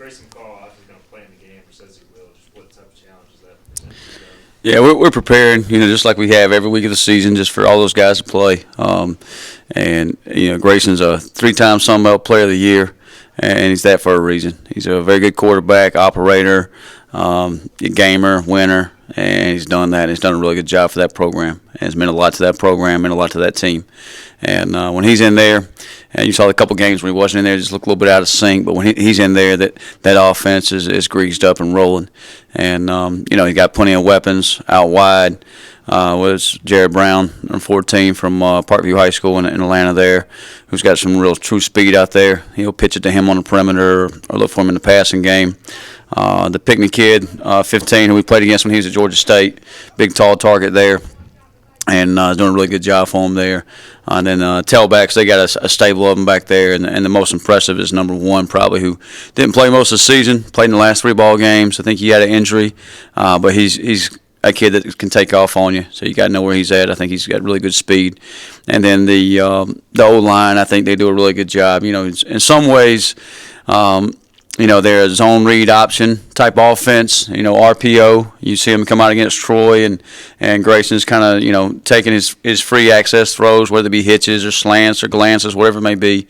Grayson call if he's going to play in the game or says he will? Just what type of challenge is that present to you guys? Yeah, we're preparing, just like we have every week of the season, just for all those guys to play. Grayson's a 3-time Sun Belt Player of the Year, and he's that for a reason. He's a very good quarterback, operator, gamer, winner, and he's done that. He's done a really good job for that program. And it's meant a lot to that program, meant a lot to that team. And when he's in there, and you saw a couple games when he wasn't in there, just looked a little bit out of sync. But when he's in there, that offense is greased up and rolling. And he got plenty of weapons out wide. Was Jared Brown, number 14 from Parkview High School in Atlanta there, who's got some real true speed out there. He'll pitch it to him on the perimeter or look for him in the passing game. The Pickney kid, 15, who we played against when he was at Georgia State, big tall target there, and doing a really good job for him there. And then tailbacks, they got a stable of them back there, and the most impressive is number 1 probably, who didn't play most of the season, played in the last 3 ball games. I think he had an injury, but he's a kid that can take off on you, so you got to know where he's at. I think he's got really good speed. And then the O-line, I think they do a really good job. In some ways, they're a zone read option type offense, RPO. You see him come out against Troy, and Grayson's kind of, taking his free access throws, whether it be hitches or slants or glances, whatever it may be.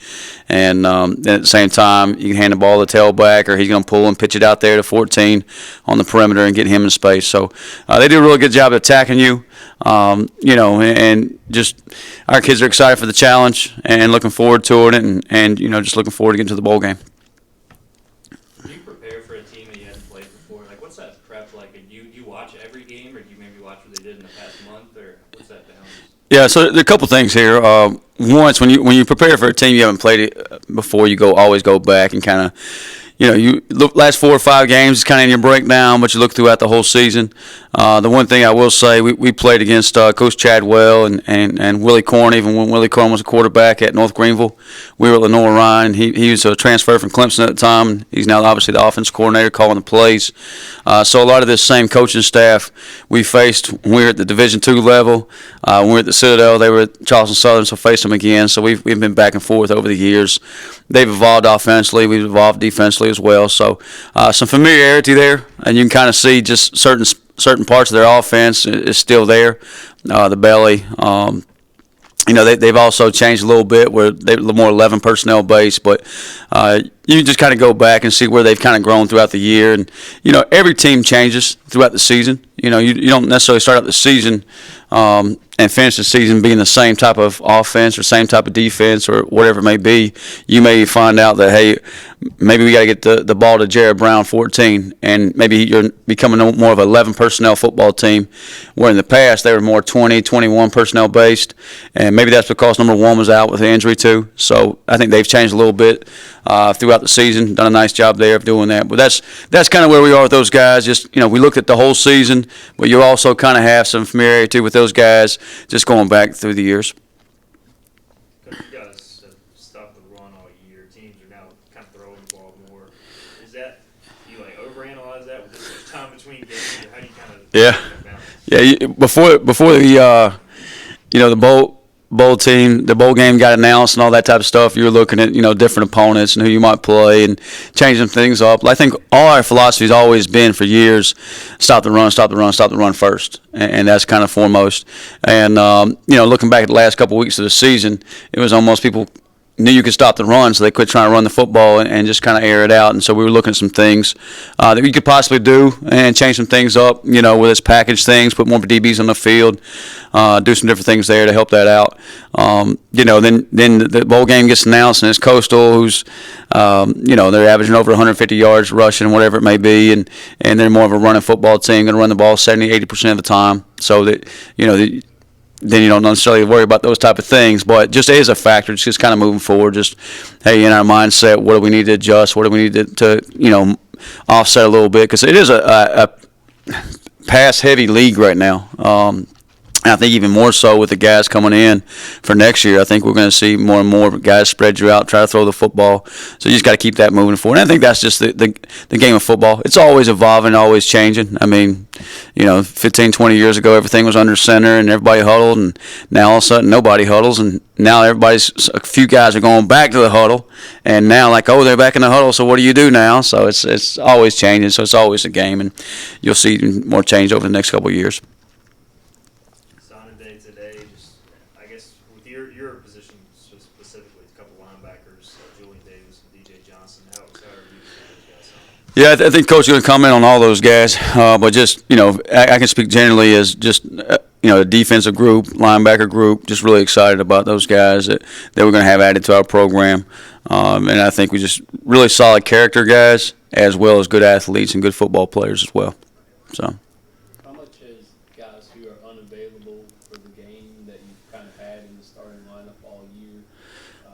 And at the same time, you can hand the ball to the tailback, or he's going to pull and pitch it out there to 14 on the perimeter and get him in space. So they do a really good job of attacking you, and just our kids are excited for the challenge and looking forward to it, and just looking forward to getting to the bowl game. What's that prep like? Do you watch every game, or do you maybe watch what they did in the past month, or what's that balance? Yeah, so there are a couple things here. Once when you prepare for a team you haven't played it before, you always go back and kind of, you look last 4 or 5 games is kind of in your breakdown, but you look throughout the whole season. The one thing I will say, we played against Coach Chadwell and Willie Corn, even when Willie Corn was a quarterback at North Greenville. We were at Lenore Ryan. He was a transfer from Clemson at the time. He's now obviously the offense coordinator calling the plays. So a lot of this same coaching staff we faced when we were at the Division II level. When we were at the Citadel, they were at Charleston Southern, so faced them again. So we've been back and forth over the years. They've evolved offensively. We've evolved defensively as well. So some familiarity there, and you can kind of see just certain parts of their offense is still there. The belly. They've also changed a little bit where they're more 11 personnel based, but you just kind of go back and see where they've kind of grown throughout the year. And, every team changes throughout the season. You don't necessarily start out the season and finish the season being the same type of offense or same type of defense or whatever it may be. You may find out that, hey, maybe we got to get the ball to Jared Brown, 14, and maybe you're becoming more of an 11 personnel football team, where in the past they were more 20, 21 personnel based, and maybe that's because number 1 was out with an injury too. So I think they've changed a little bit throughout the season, done a nice job there of doing that. But that's kind of where we are with those guys. Just, we looked at the whole season, but you also kind of have some familiarity with those guys just going back through the years. You guys have stopped the run all year. Teams are now kind of throwing the ball more. Do you overanalyze that with this much time between games, or how do you kind of before the bowl team, the bowl game got announced and all that type of stuff, you were looking at, different opponents and who you might play and changing things up. I think all our philosophy has always been for years, stop the run first. And that's kind of foremost. And, looking back at the last couple of weeks of the season, it was almost people knew you could stop the run, so they quit trying to run the football and just kind of air it out. And so we were looking at some things that we could possibly do and change some things up, whether it's package things, put more DBs on the field, do some different things there to help that out. Then the bowl game gets announced, and it's Coastal, who's, they're averaging over 150 yards rushing, whatever it may be, and they're more of a running football team, going to run the ball 70, 80% of the time. So that, then you don't necessarily worry about those type of things, but just is a factor. It's just kind of moving forward. Just, hey, in our mindset, what do we need to adjust? What do we need to offset a little bit? Because it is a pass-heavy league right now. And I think even more so with the guys coming in for next year, I think we're going to see more and more guys spread you out, try to throw the football. So you just got to keep that moving forward. And I think that's just the game of football. It's always evolving, always changing. I mean, 15, 20 years ago, everything was under center and everybody huddled, and now all of a sudden nobody huddles, and now a few guys are going back to the huddle, and now oh, they're back in the huddle, so what do you do now? So it's always changing, so it's always a game, and you'll see more change over the next couple of years. Today, just I guess with your position specifically, a couple linebackers, Julian Davis and DJ Johnson. How are you guys? Yeah, I think Coach is going to comment on all those guys, but just I can speak generally as just a defensive group, linebacker group. Just really excited about those guys that we're going to have added to our program, and I think we just really solid character guys as well as good athletes and good football players as well. So. Unavailable for the game that you've kind of had in the starting lineup all year,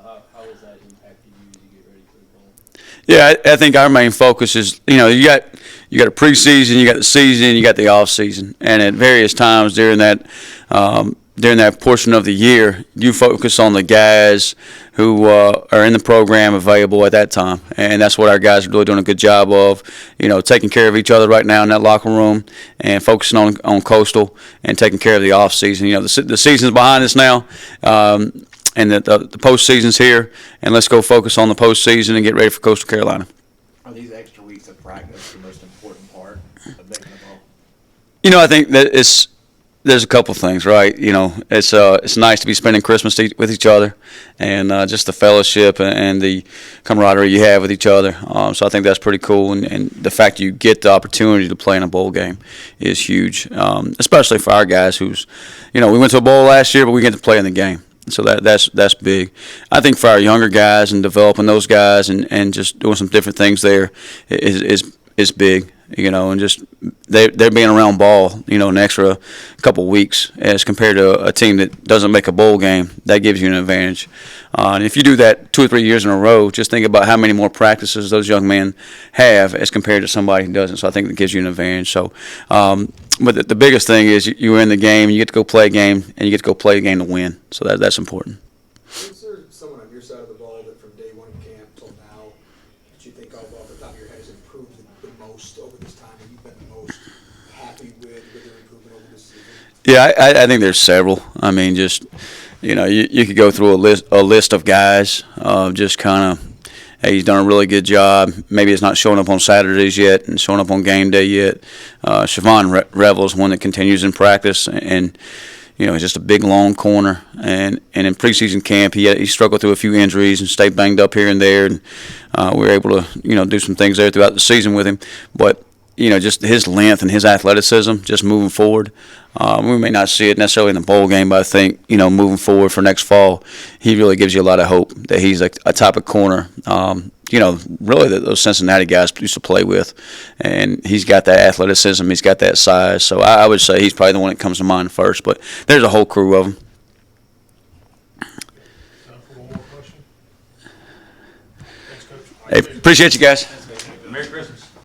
how has that impacted you as you get ready for the bowl? Yeah, I think our main focus is you got a preseason, you got the season, you got the off season, and at various times during that portion of the year, you focus on the guys who are in the program available at that time. And that's what our guys are really doing a good job of, taking care of each other right now in that locker room and focusing on Coastal and taking care of the off season. The season's behind us now, and the postseason's here, and let's go focus on the postseason and get ready for Coastal Carolina. Are these extra weeks of practice the most important part of making the ball? I think that there's a couple things, right? It's nice to be spending Christmas with each other, and just the fellowship and the camaraderie you have with each other. So I think that's pretty cool, and the fact you get the opportunity to play in a bowl game is huge, especially for our guys who's, we went to a bowl last year, but we get to play in the game. So that's big. I think for our younger guys and developing those guys and just doing some different things there is big. And just they're being around ball, an extra couple weeks as compared to a team that doesn't make a bowl game. That gives you an advantage. And if you do that 2 or 3 years in a row, just think about how many more practices those young men have as compared to somebody who doesn't. So I think that gives you an advantage. So, but the biggest thing is you're in the game, you get to go play a game, and you get to go play a game to win. So that's important. Is there someone on your side of the ball that from day one camp till now that you think off the top of your head has improved the most over this time, and you've been the most happy with their improvement over this season? Yeah, I think there's several. I mean, just you could go through a list of guys, just kind of, hey, he's done a really good job. Maybe it's not showing up on Saturdays yet and showing up on game day yet. Siobhan Revel is one that continues in practice, and he's just a big, long corner. And in preseason camp, he struggled through a few injuries and stayed banged up here and there. And we were able to, do some things there throughout the season with him. But, just his length and his athleticism just moving forward. We may not see it necessarily in the bowl game, but I think, moving forward for next fall, he really gives you a lot of hope that he's a type of corner, really that those Cincinnati guys used to play with. And he's got that athleticism. He's got that size. So I would say he's probably the one that comes to mind first. But there's a whole crew of them. Time for one more question. Thanks, Coach. Hey, appreciate you guys.